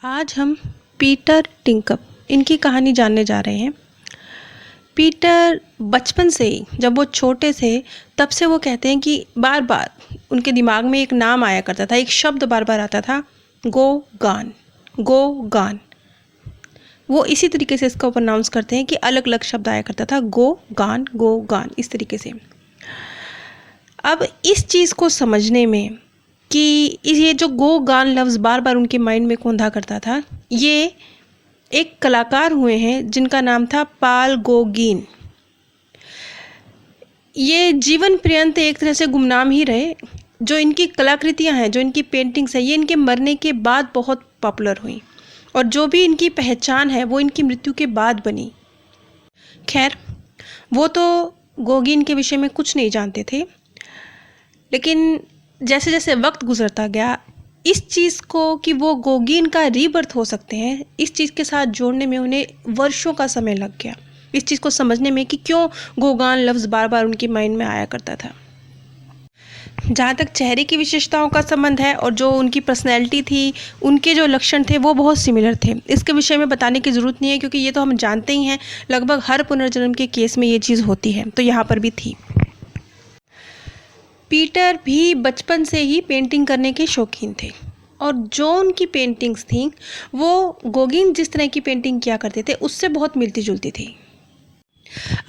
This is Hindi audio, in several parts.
आज हम पीटर टिंकअप इनकी कहानी जानने जा रहे हैं। पीटर बचपन से ही जब वो छोटे थे तब से वो कहते हैं कि बार बार उनके दिमाग में एक नाम आया करता था, एक शब्द बार बार आता था, गो गान, गो गान। वो इसी तरीके से इसको प्रोनाउंस करते हैं कि अलग अलग शब्द आया करता था, गो गान, इस तरीके से। अब इस चीज़ को समझने में कि ये जो गो गान लफ्ज़ बार बार उनके माइंड में कौंधा करता था, ये एक कलाकार हुए हैं जिनका नाम था पाल गोगिन। ये जीवन पर्यंत एक तरह से गुमनाम ही रहे। जो इनकी कलाकृतियाँ हैं, जो इनकी पेंटिंग्स हैं, ये इनके मरने के बाद बहुत पॉपुलर हुई और जो भी इनकी पहचान है वो इनकी मृत्यु के बाद बनी। खैर, वो तो गोगिन के विषय में कुछ नहीं जानते थे, लेकिन जैसे जैसे वक्त गुजरता गया, इस चीज़ को कि वो गोगिन का रीबर्थ हो सकते हैं, इस चीज़ के साथ जोड़ने में उन्हें वर्षों का समय लग गया। इस चीज़ को समझने में कि क्यों गोगान लफ्ज़ बार बार उनके माइंड में आया करता था। जहाँ तक चेहरे की विशेषताओं का संबंध है और जो उनकी पर्सनैलिटी थी, उनके जो लक्षण थे वो बहुत सिमिलर थे। इसके विषय में बताने की ज़रूरत नहीं है क्योंकि ये तो हम जानते ही हैं, लगभग हर पुनर्जन्म के केस में ये चीज़ होती है, तो यहाँ पर भी थी। पीटर भी बचपन से ही पेंटिंग करने के शौकीन थे और जो उनकी पेंटिंग्स थीं वो गोगिन जिस तरह की पेंटिंग किया करते थे उससे बहुत मिलती जुलती थी।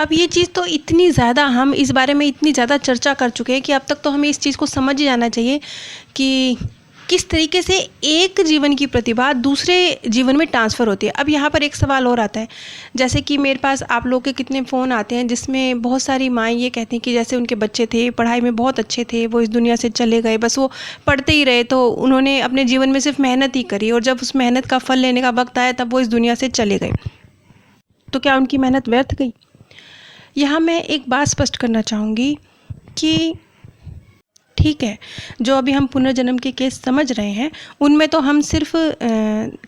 अब ये चीज़ तो इतनी ज़्यादा, हम इस बारे में इतनी ज़्यादा चर्चा कर चुके हैं कि अब तक तो हमें इस चीज़ को समझ ही जाना चाहिए कि किस तरीके से एक जीवन की प्रतिभा दूसरे जीवन में ट्रांसफ़र होती है। अब यहाँ पर एक सवाल और आता है, जैसे कि मेरे पास आप लोग के कितने फ़ोन आते हैं जिसमें बहुत सारी माएँ ये कहती हैं कि जैसे उनके बच्चे थे, पढ़ाई में बहुत अच्छे थे, वो इस दुनिया से चले गए, बस वो पढ़ते ही रहे, तो उन्होंने अपने जीवन में सिर्फ मेहनत ही करी और जब उस मेहनत का फल लेने का वक्त आया तब वो इस दुनिया से चले गए। तो क्या उनकी मेहनत व्यर्थ गई? यहाँ मैं एक बात स्पष्ट करना चाहूँगी कि ठीक है, जो अभी हम पुनर्जन्म के केस समझ रहे हैं उनमें तो हम सिर्फ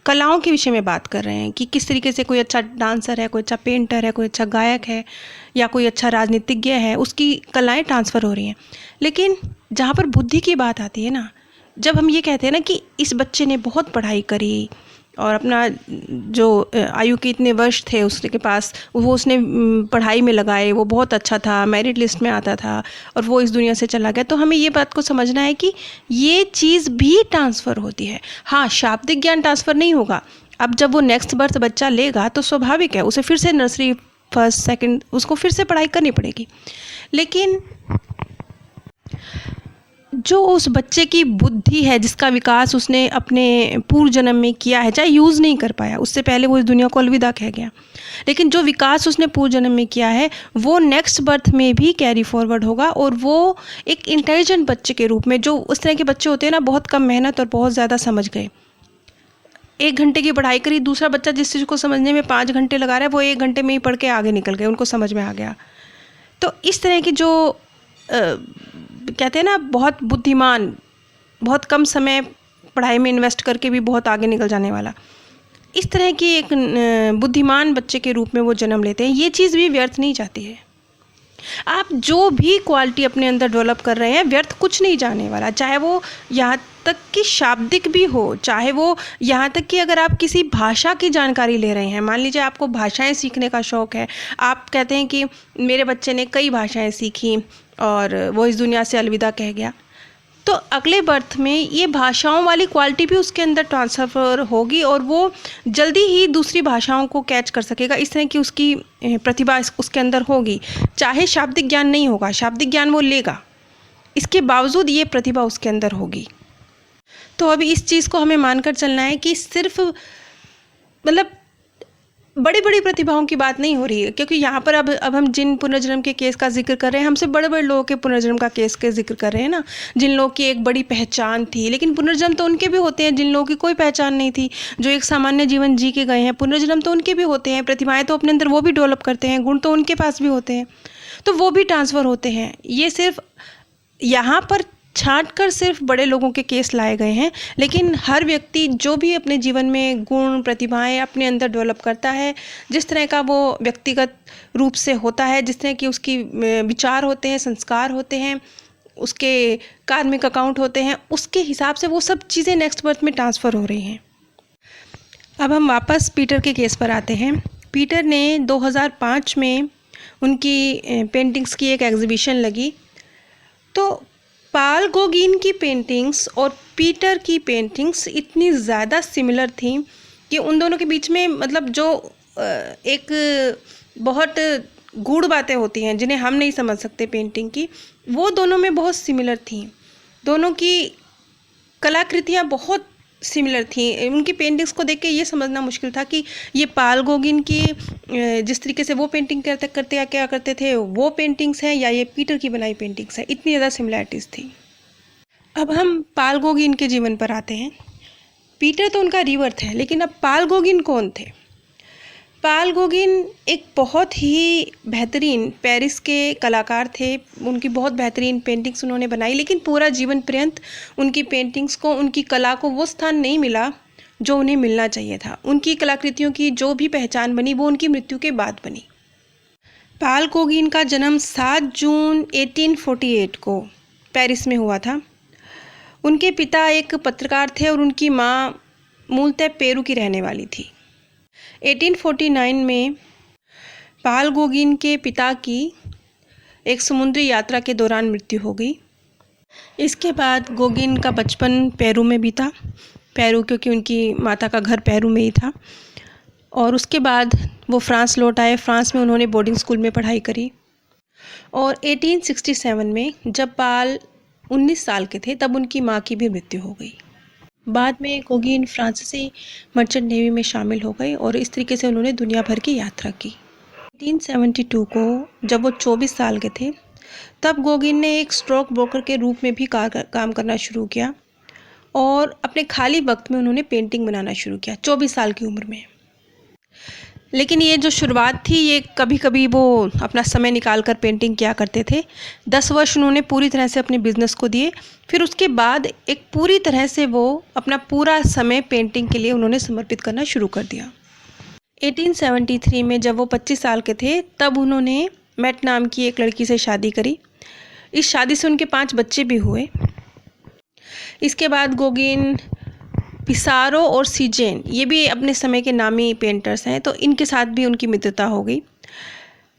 कलाओं के विषय में बात कर रहे हैं कि किस तरीके से कोई अच्छा डांसर है, कोई अच्छा पेंटर है, कोई अच्छा गायक है या कोई अच्छा राजनीतिज्ञ है, उसकी कलाएं ट्रांसफ़र हो रही हैं। लेकिन जहाँ पर बुद्धि की बात आती है ना, जब हम ये कहते हैं ना कि इस बच्चे ने बहुत पढ़ाई करी और अपना जो आयु के इतने वर्ष थे उसके पास, वो उसने पढ़ाई में लगाए, वो बहुत अच्छा था, मेरिट लिस्ट में आता था और वो इस दुनिया से चला गया, तो हमें ये बात को समझना है कि ये चीज़ भी ट्रांसफ़र होती है। हाँ, शाब्दिक ज्ञान ट्रांसफ़र नहीं होगा। अब जब वो नेक्स्ट बर्थ बच्चा लेगा तो स्वाभाविक है उसे फिर से नर्सरी, फर्स्ट, सेकंड, उसको फिर से पढ़ाई करनी पड़ेगी। लेकिन जो उस बच्चे की बुद्धि है, जिसका विकास उसने अपने पूर्व जन्म में किया है, चाहे यूज़ नहीं कर पाया, उससे पहले वो इस दुनिया को अलविदा कह गया, लेकिन जो विकास उसने पूर्व जन्म में किया है वो नेक्स्ट बर्थ में भी कैरी फॉरवर्ड होगा और वो एक इंटेलिजेंट बच्चे के रूप में, जो उस तरह के बच्चे होते हैं ना, बहुत कम मेहनत और बहुत ज़्यादा समझ गए। 1 घंटे की पढ़ाई करी, दूसरा बच्चा जिस चीज़ को समझने में 5 घंटे लगा रहा है वो 1 घंटे में ही पढ़ के आगे निकल गए, उनको समझ में आ गया। तो इस तरह की जो कहते हैं ना, बहुत बुद्धिमान, बहुत कम समय पढ़ाई में इन्वेस्ट करके भी बहुत आगे निकल जाने वाला, इस तरह की एक बुद्धिमान बच्चे के रूप में वो जन्म लेते हैं। ये चीज़ भी व्यर्थ नहीं जाती है। आप जो भी क्वालिटी अपने अंदर डेवलप कर रहे हैं, व्यर्थ कुछ नहीं जाने वाला, चाहे वो यहाँ तक कि शाब्दिक भी हो, चाहे वो यहाँ तक कि अगर आप किसी भाषा की जानकारी ले रहे हैं, मान लीजिए आपको भाषाएं सीखने का शौक़ है, आप कहते हैं कि मेरे बच्चे ने कई भाषाएं सीखी और वो इस दुनिया से अलविदा कह गया, तो अगले बर्थ में ये भाषाओं वाली क्वालिटी भी उसके अंदर ट्रांसफ़र होगी और वो जल्दी ही दूसरी भाषाओं को कैच कर सकेगा। इस तरह की उसकी प्रतिभा उसके अंदर होगी, चाहे शाब्दिक ज्ञान नहीं होगा, शाब्दिक ज्ञान वो लेगा, इसके बावजूद ये प्रतिभा उसके अंदर होगी। तो अभी इस चीज़ को हमें मानकर चलना है कि सिर्फ मतलब बड़ी बड़ी प्रतिभाओं की बात नहीं हो रही है, क्योंकि यहाँ पर अब हम जिन पुनर्जन्म के केस का जिक्र कर रहे हैं, हमसे बड़े बड़े लोगों के पुनर्जन्म का केस के जिक्र कर रहे हैं ना, जिन लोगों की एक बड़ी पहचान थी। लेकिन पुनर्जन्म तो उनके भी होते हैं जिन लोगों की कोई पहचान नहीं थी, जो एक सामान्य जीवन जी के गए हैं। पुनर्जन्म तो उनके भी होते हैं, प्रतिभाएं तो अपने अंदर वो भी डेवलप करते हैं, गुण तो उनके पास भी होते हैं, तो वो भी ट्रांसफ़र होते हैं। ये सिर्फ यहाँ पर छांट कर सिर्फ बड़े लोगों के केस लाए गए हैं, लेकिन हर व्यक्ति जो भी अपने जीवन में गुण, प्रतिभाएं अपने अंदर डेवलप करता है, जिस तरह का वो व्यक्तिगत रूप से होता है, जिस तरह की उसकी विचार होते हैं, संस्कार होते हैं, उसके कार्मिक अकाउंट होते हैं, उसके हिसाब से वो सब चीज़ें नेक्स्ट बर्थ में ट्रांसफ़र हो रही हैं। अब हम वापस पीटर के केस पर आते हैं। पीटर ने 2005 में उनकी पेंटिंग्स की एक एग्ज़िबिशन लगी, तो पाल गोगिन की पेंटिंग्स और पीटर की पेंटिंग्स इतनी ज़्यादा सिमिलर थी कि उन दोनों के बीच में मतलब जो एक बहुत गूढ़ बातें होती हैं जिन्हें हम नहीं समझ सकते पेंटिंग की, वो दोनों में बहुत सिमिलर थी। दोनों की कलाकृतियाँ बहुत सिमिलर थी। उनकी पेंटिंग्स को देख के ये समझना मुश्किल था कि ये पाल गोगिन की जिस तरीके से वो पेंटिंग करते या क्या करते थे वो पेंटिंग्स हैं या ये पीटर की बनाई पेंटिंग्स हैं, इतनी ज़्यादा सिमिलैरिटीज़ थी। अब हम पाल गोगिन के जीवन पर आते हैं। पीटर तो उनका रीवर्थ है, लेकिन अब पाल गोगिन कौन थे? पाल गोगिन एक बहुत ही बेहतरीन पेरिस के कलाकार थे। उनकी बहुत बेहतरीन पेंटिंग्स उन्होंने बनाई, लेकिन पूरा जीवन पर्यंत उनकी पेंटिंग्स को, उनकी कला को वो स्थान नहीं मिला जो उन्हें मिलना चाहिए था। उनकी कलाकृतियों की जो भी पहचान बनी वो उनकी मृत्यु के बाद बनी। पाल गोगिन का जन्म 7 जून 1848 को पेरिस में हुआ था। उनके पिता एक पत्रकार थे और उनकी माँ मूलतः पेरू की रहने वाली थी। 1849 में पाल गोगिन के पिता की एक समुद्री यात्रा के दौरान मृत्यु हो गई। इसके बाद गोगिन का बचपन पेरू में बीता, पेरू क्योंकि उनकी माता का घर पेरू में ही था। और उसके बाद वो फ्रांस लौट आए। फ्रांस में उन्होंने बोर्डिंग स्कूल में पढ़ाई करी और 1867 में जब पाल 19 साल के थे तब उनकी माँ की भी मृत्यु हो गई। बाद में गोगिन फ्रांसीसी मर्चेंट नेवी में शामिल हो गए और इस तरीके से उन्होंने दुनिया भर की यात्रा की। 1872 को जब वो 24 साल के थे तब गोगिन ने एक स्टॉक ब्रोकर के रूप में भी काम करना शुरू किया और अपने खाली वक्त में उन्होंने पेंटिंग बनाना शुरू किया 24 साल की उम्र में। लेकिन ये जो शुरुआत थी ये कभी कभी वो अपना समय निकाल कर पेंटिंग किया करते थे। 10 वर्ष उन्होंने पूरी तरह से अपने बिजनेस को दिए, फिर उसके बाद एक पूरी तरह से वो अपना पूरा समय पेंटिंग के लिए उन्होंने समर्पित करना शुरू कर दिया। 1873 में जब वो 25 साल के थे तब उन्होंने मैट नाम की एक लड़की से शादी करी। इस शादी से उनके 5 बच्चे भी हुए। इसके बाद गोगिन, पिसारो और सीजेन ये भी अपने समय के नामी पेंटर्स हैं, तो इनके साथ भी उनकी मित्रता हो गई।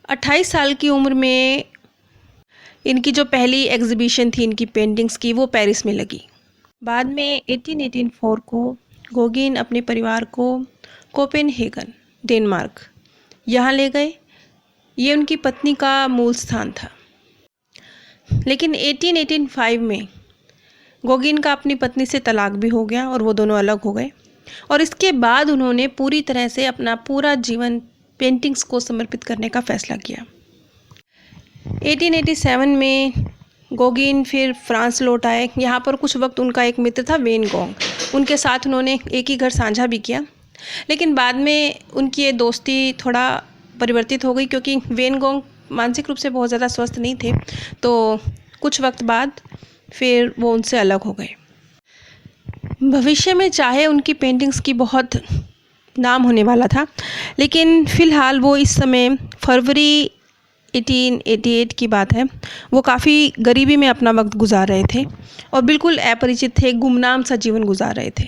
28 साल की उम्र में इनकी जो पहली एग्जीबिशन थी इनकी पेंटिंग्स की वो पेरिस में लगी। बाद में 1884 को गोगिन अपने परिवार को कोपेनहेगन, डेनमार्क यहाँ ले गए। ये उनकी पत्नी का मूल स्थान था। लेकिन 1885 में गोगिन का अपनी पत्नी से तलाक भी हो गया और वो दोनों अलग हो गए और इसके बाद उन्होंने पूरी तरह से अपना पूरा जीवन पेंटिंग्स को समर्पित करने का फैसला किया। 1887 में गोगिन फिर फ्रांस लौट आए। यहाँ पर कुछ वक्त उनका एक मित्र था वेन गोंग, उनके साथ उन्होंने एक ही घर साझा भी किया। लेकिन बाद में उनकी ये दोस्ती थोड़ा परिवर्तित हो गई क्योंकि वेन गोंग मानसिक रूप से बहुत ज़्यादा स्वस्थ नहीं थे, तो कुछ वक्त बाद फिर वो उनसे अलग हो गए। भविष्य में चाहे उनकी पेंटिंग्स की बहुत नाम होने वाला था, लेकिन फ़िलहाल वो इस समय फरवरी 1888 की बात है, वो काफ़ी गरीबी में अपना वक्त गुजार रहे थे और बिल्कुल अपरिचित थे, गुमनाम सा जीवन गुजार रहे थे।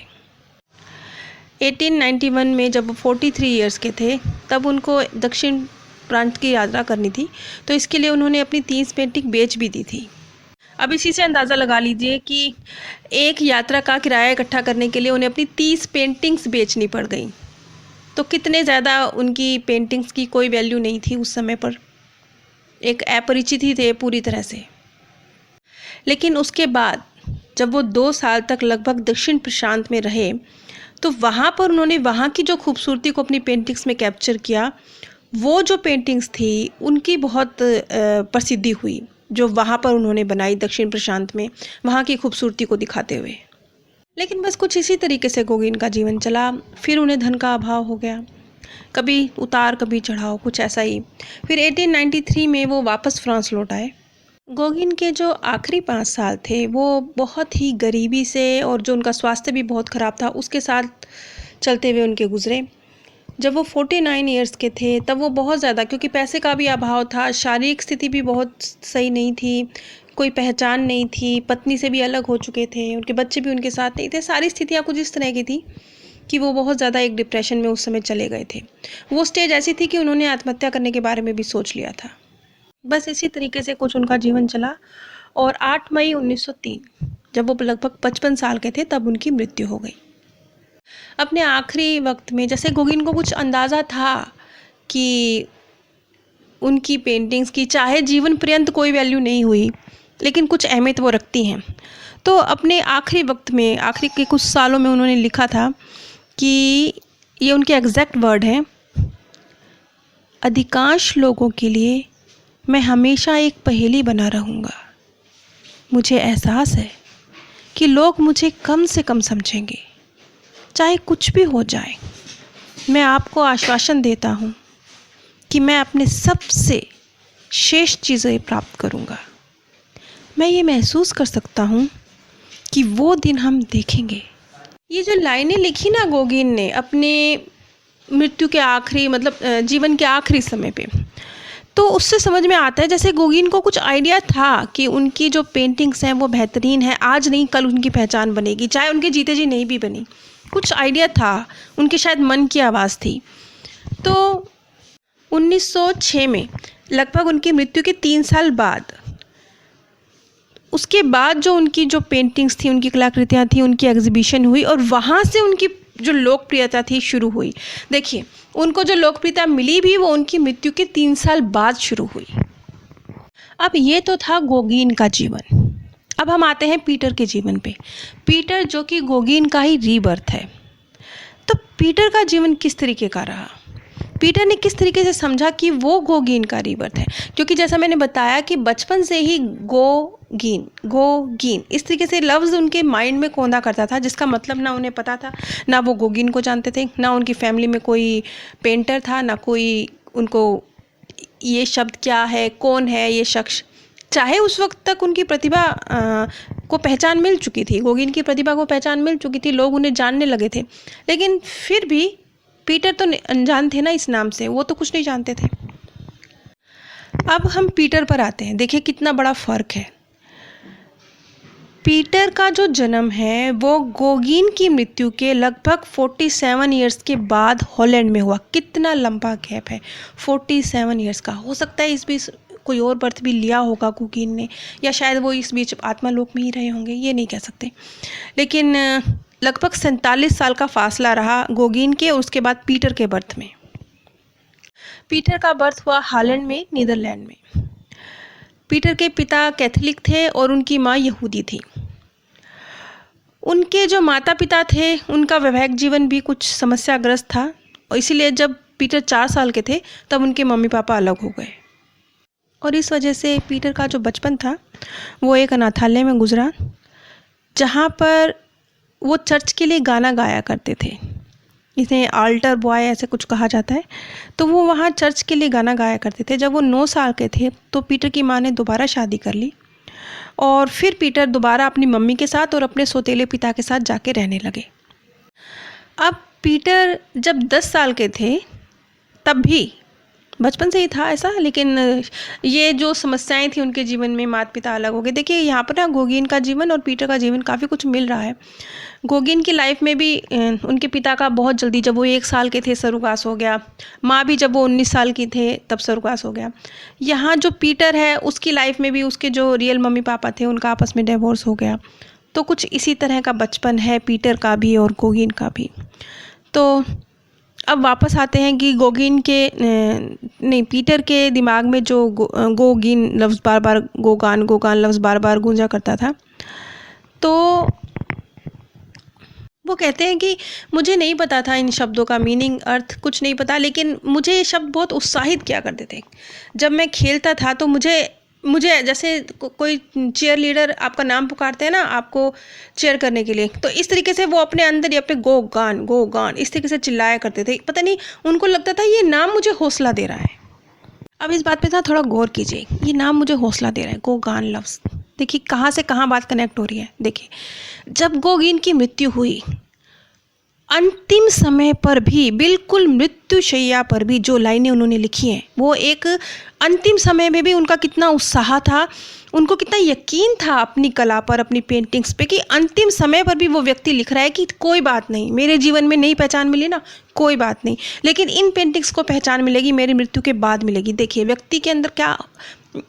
1891 में जब वो 43 ईयर्स के थे तब उनको दक्षिण प्रांत की यात्रा करनी थी, तो इसके लिए उन्होंने अपनी 30 पेंटिंग बेच भी दी थी। अब इसी से अंदाज़ा लगा लीजिए कि एक यात्रा का किराया इकट्ठा करने के लिए उन्हें अपनी 30 पेंटिंग्स बेचनी पड़ गई। तो कितने ज़्यादा उनकी पेंटिंग्स की कोई वैल्यू नहीं थी उस समय पर, एक अपरिचित ही थे पूरी तरह से। लेकिन उसके बाद जब वो 2 साल तक लगभग दक्षिण प्रशांत में रहे तो वहाँ पर उन्होंने वहाँ की जो खूबसूरती को अपनी पेंटिंग्स में कैप्चर किया। वो जो पेंटिंग्स थी उनकी बहुत प्रसिद्धि हुई जो वहाँ पर उन्होंने बनाई दक्षिण प्रशांत में, वहाँ की खूबसूरती को दिखाते हुए। लेकिन बस कुछ इसी तरीके से गोगिन का जीवन चला। फिर उन्हें धन का अभाव हो गया, कभी उतार कभी चढ़ाव, कुछ ऐसा ही। फिर 1893 में वो वापस फ्रांस लौट आए। गोगिन के जो आखिरी 5 साल थे वो बहुत ही गरीबी से और जो उनका स्वास्थ्य भी बहुत ख़राब था उसके साथ चलते हुए उनके गुजरे। जब वो 49 ईयर्स के थे तब वो बहुत ज़्यादा, क्योंकि पैसे का भी अभाव था, शारीरिक स्थिति भी बहुत सही नहीं थी, कोई पहचान नहीं थी, पत्नी से भी अलग हो चुके थे, उनके बच्चे भी उनके साथ नहीं थे, सारी स्थितियाँ कुछ इस तरह की थी कि वो बहुत ज़्यादा एक डिप्रेशन में उस समय चले गए थे। वो स्टेज ऐसी थी कि उन्होंने आत्महत्या करने के बारे में भी सोच लिया था। बस इसी तरीके से कुछ उनका जीवन चला और 8 मई 1903 जब वो लगभग 55 साल के थे तब उनकी मृत्यु हो गई। अपने आखिरी वक्त में जैसे गोगिन को कुछ अंदाज़ा था कि उनकी पेंटिंग्स की चाहे जीवन पर्यंत कोई वैल्यू नहीं हुई, लेकिन कुछ अहमियत वो रखती हैं। तो अपने आखिरी वक्त में, आखिरी के कुछ सालों में उन्होंने लिखा था कि ये उनके एग्जैक्ट वर्ड हैं, अधिकांश लोगों के लिए मैं हमेशा एक पहेली बना रहूँगा। मुझे एहसास है कि लोग मुझे कम से कम समझेंगे, चाहे कुछ भी हो जाए। मैं आपको आश्वासन देता हूँ कि मैं अपने सबसे श्रेष्ठ चीज़ें प्राप्त करूँगा। मैं ये महसूस कर सकता हूँ कि वो दिन हम देखेंगे। ये जो लाइनें लिखी ना गोगिन ने अपने मृत्यु के आखिरी मतलब जीवन के आखिरी समय पे, तो उससे समझ में आता है जैसे गोगिन को कुछ आइडिया था कि उनकी जो पेंटिंग्स हैं वो बेहतरीन है, आज नहीं कल उनकी पहचान बनेगी, चाहे उनके जीते जी नहीं भी बनी। कुछ आइडिया था, उनके शायद मन की आवाज़ थी। तो 1906 में लगभग उनकी मृत्यु के 3 साल बाद, उसके बाद जो उनकी जो पेंटिंग्स थी, उनकी कलाकृतियाँ थी, उनकी एग्जीबिशन हुई और वहाँ से उनकी जो लोकप्रियता थी शुरू हुई। देखिए, उनको जो लोकप्रियता मिली भी वो उनकी मृत्यु के 3 साल बाद शुरू हुई। अब ये तो था गोगिन का जीवन। अब हम आते हैं पीटर के जीवन पे। पीटर जो कि गोगिन का ही रीबर्थ है। तो पीटर का जीवन किस तरीके का रहा? पीटर ने किस तरीके से समझा कि वो गोगिन का रीबर्थ है? क्योंकि जैसा मैंने बताया कि बचपन से ही गोगिन इस तरीके से लफ्ज़ उनके माइंड में कौंधा करता था, जिसका मतलब ना उन्हें पता था, ना वो गोगिन को जानते थे, ना उनकी फैमिली में कोई पेंटर था, ना कोई उनको ये शब्द क्या है, कौन है ये शख्स। चाहे उस वक्त तक उनकी प्रतिभा को पहचान मिल चुकी थी, गोगिन की प्रतिभा को पहचान मिल चुकी थी, लोग उन्हें जानने लगे थे, लेकिन फिर भी पीटर तो अनजान थे ना इस नाम से, वो तो कुछ नहीं जानते थे। अब हम पीटर पर आते हैं। देखिए कितना बड़ा फ़र्क है। पीटर का जो जन्म है वो गोगिन की मृत्यु के लगभग 47 ईयर्स के बाद हॉलैंड में हुआ। कितना लंबा गैप है, 47 ईयर्स का। हो सकता है इस बीच कोई और बर्थ भी लिया होगा गोगिन ने, या शायद वो इस बीच आत्मालोक में ही रहे होंगे, ये नहीं कह सकते। लेकिन लगभग 47 साल का फासला रहा गोगिन के और उसके बाद पीटर के बर्थ में। पीटर का बर्थ हुआ हॉलैंड में, नीदरलैंड में। पीटर के पिता कैथोलिक थे और उनकी माँ यहूदी थी। उनके जो माता पिता थे उनका वैवाहिक जीवन भी कुछ समस्याग्रस्त था और इसीलिए जब पीटर 4 साल के थे तब उनके मम्मी पापा अलग हो गए और इस वजह से पीटर का जो बचपन था वो एक अनाथालय में गुजरा, जहाँ पर वो चर्च के लिए गाना गाया करते थे। इसे आल्टर बॉय ऐसे कुछ कहा जाता है। तो वो वहाँ चर्च के लिए गाना गाया करते थे। जब वो 9 साल के थे तो पीटर की माँ ने दोबारा शादी कर ली और फिर पीटर दोबारा अपनी मम्मी के साथ और अपने सौतेले पिता के साथ जाके रहने लगे। अब पीटर जब 10 साल के थे तब भी बचपन से ही था ऐसा, लेकिन ये जो समस्याएं थी उनके जीवन में, माता पिता अलग हो गए। देखिए यहाँ पर ना गोगिन का जीवन और पीटर का जीवन काफ़ी कुछ मिल रहा है। गोगिन की लाइफ में भी उनके पिता का बहुत जल्दी, जब वो 1 साल के थे, स्वर्गवास हो गया। माँ भी जब वो 19 साल की थे तब स्वर्गवास हो गया। यहाँ जो पीटर है उसकी लाइफ में भी उसके जो रियल मम्मी पापा थे उनका आपस में डिवोर्स हो गया। तो कुछ इसी तरह का बचपन है पीटर का भी और गोगिन का भी। तो अब वापस आते हैं कि पीटर के दिमाग में जो गोगिन लफ्ज़ बार बार, गोगान लफ्ज़ बार बार गूंजा करता था। तो वो कहते हैं कि मुझे नहीं पता था इन शब्दों का मीनिंग, अर्थ कुछ नहीं पता, लेकिन मुझे ये शब्द बहुत उत्साहित किया करते थे। जब मैं खेलता था तो मुझे जैसे कोई चीयर लीडर आपका नाम पुकारते हैं ना आपको चीयर करने के लिए, तो इस तरीके से वो अपने अंदर ही अपने गोगान इस तरीके से चिल्लाया करते थे। पता नहीं उनको लगता था ये नाम मुझे हौसला दे रहा है। अब इस बात पे था थोड़ा गौर कीजिए, ये नाम मुझे हौसला दे रहा है, गोगान लफ्ज़। देखिए कहाँ से कहाँ बात कनेक्ट हो रही है। देखिए जब गोगिन की मृत्यु हुई अंतिम समय पर भी, बिल्कुल मृत्युशैया पर भी जो लाइनें उन्होंने लिखी हैं, वो एक अंतिम समय में भी उनका कितना उत्साह था, उनको कितना यकीन था अपनी कला पर, अपनी पेंटिंग्स पे, कि अंतिम समय पर भी वो व्यक्ति लिख रहा है कि कोई बात नहीं, मेरे जीवन में नई पहचान मिली ना, कोई बात नहीं, लेकिन इन पेंटिंग्स को पहचान मिलेगी मेरी मृत्यु के बाद मिलेगी। देखिए व्यक्ति के अंदर क्या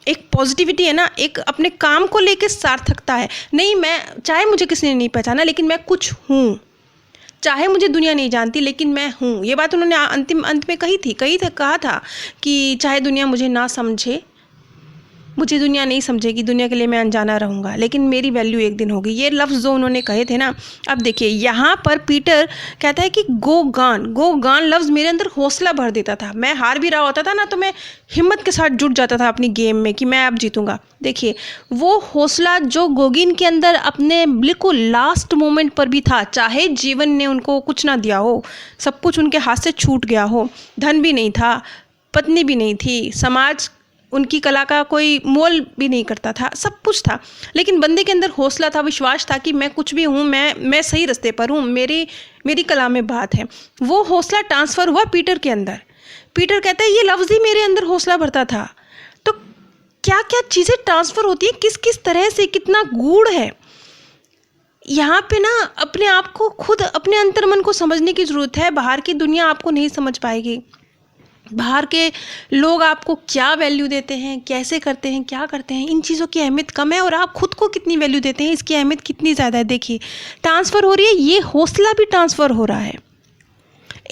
एक पॉजिटिविटी है ना, एक अपने काम को लेकर सार्थकता है। नहीं, मैं चाहे मुझे किसी ने नहीं पहचाना लेकिन मैं कुछ हूँ, चाहे मुझे दुनिया नहीं जानती लेकिन मैं हूँ। ये बात उन्होंने अंत में कहा था कि चाहे दुनिया मुझे ना समझे, मुझे दुनिया नहीं समझेगी, दुनिया के लिए मैं अनजाना रहूँगा, लेकिन मेरी वैल्यू एक दिन होगी। ये लफ्ज़ जो उन्होंने कहे थे ना, अब देखिए यहाँ पर पीटर कहता है कि गो गान लफ्ज़ मेरे अंदर हौसला भर देता था। मैं हार भी रहा होता था ना, तो मैं हिम्मत के साथ जुट जाता था अपनी गेम में कि मैं अब जीतूंगा। देखिए वो हौसला जो गोगिन के अंदर अपने बिल्कुल लास्ट मोमेंट पर भी था, चाहे जीवन ने उनको कुछ ना दिया हो, सब कुछ उनके हाथ से छूट गया हो, धन भी नहीं था, पत्नी भी नहीं थी, समाज उनकी कला का कोई मोल भी नहीं करता था, सब कुछ था, लेकिन बंदे के अंदर हौसला था, विश्वास था कि मैं कुछ भी हूँ, मैं सही रास्ते पर हूँ, मेरी कला में बात है। वो हौसला ट्रांसफ़र हुआ पीटर के अंदर। पीटर कहता है ये लफ्ज़ ही मेरे अंदर हौसला भरता था। तो क्या क्या चीज़ें ट्रांसफ़र होती हैं, किस किस तरह से, कितना गूढ़ है यहाँ पे ना। अपने आप को खुद, अपने अंतर्मन को समझने की ज़रूरत है। बाहर की दुनिया आपको नहीं समझ पाएगी, बाहर के लोग आपको क्या वैल्यू देते हैं, कैसे करते हैं, क्या करते हैं, इन चीज़ों की अहमियत कम है, और आप खुद को कितनी वैल्यू देते हैं इसकी अहमियत कितनी ज़्यादा है। देखिए ट्रांसफ़र हो रही है, ये हौसला भी ट्रांसफ़र हो रहा है।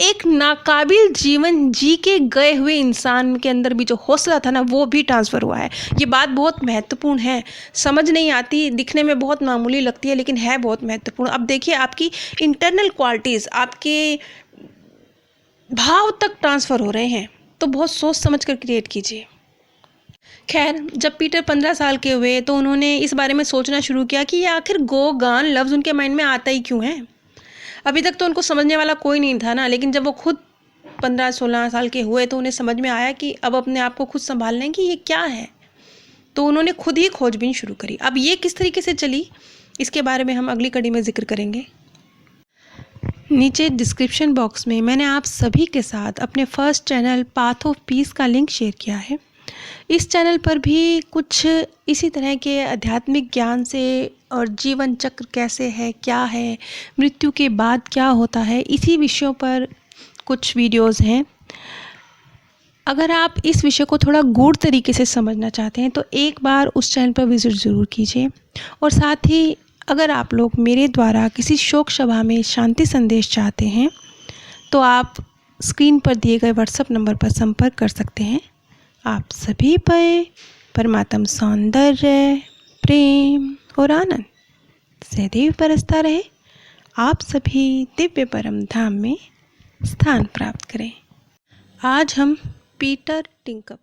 एक नाकाबिल जीवन जी के गए हुए इंसान के अंदर भी जो हौसला था ना, वो भी ट्रांसफ़र हुआ है। ये बात बहुत महत्वपूर्ण है, समझ नहीं आती, दिखने में बहुत मामूली लगती है, लेकिन है बहुत महत्वपूर्ण। अब देखिए आपकी इंटरनल क्वालिटीज़, आपके भाव तक ट्रांसफ़र हो रहे हैं, तो बहुत सोच समझ कर क्रिएट कीजिए। खैर, जब पीटर 15 साल के हुए तो उन्होंने इस बारे में सोचना शुरू किया कि ये आखिर गो गान लफ्ज़ उनके माइंड में आता ही क्यों है। अभी तक तो उनको समझने वाला कोई नहीं था ना, लेकिन जब वो खुद 15-16 साल के हुए तो उन्हें समझ में आया कि अब अपने आप को खुद संभालना है कि ये क्या है। तो उन्होंने खुद ही खोजबीन शुरू करी। अब ये किस तरीके से चली, इसके बारे में हम अगली कड़ी में जिक्र करेंगे। नीचे डिस्क्रिप्शन बॉक्स में मैंने आप सभी के साथ अपने first channel path of peace का लिंक शेयर किया है। इस चैनल पर भी कुछ इसी तरह के आध्यात्मिक ज्ञान से, और जीवन चक्र कैसे है, क्या है, मृत्यु के बाद क्या होता है, इसी विषयों पर कुछ वीडियोस हैं। अगर आप इस विषय को थोड़ा गूढ़ तरीके से समझना चाहते हैं तो एक बार उस चैनल पर विज़िट ज़रूर कीजिए। और साथ ही अगर आप लोग मेरे द्वारा किसी शोक सभा में शांति संदेश चाहते हैं तो आप स्क्रीन पर दिए गए व्हाट्सएप नंबर पर संपर्क कर सकते हैं। आप सभी पर परमात्म सौंदर्य, प्रेम और आनंद सदैव बरसता रहे। आप सभी दिव्य परम धाम में स्थान प्राप्त करें। आज हम पीटर टिंकप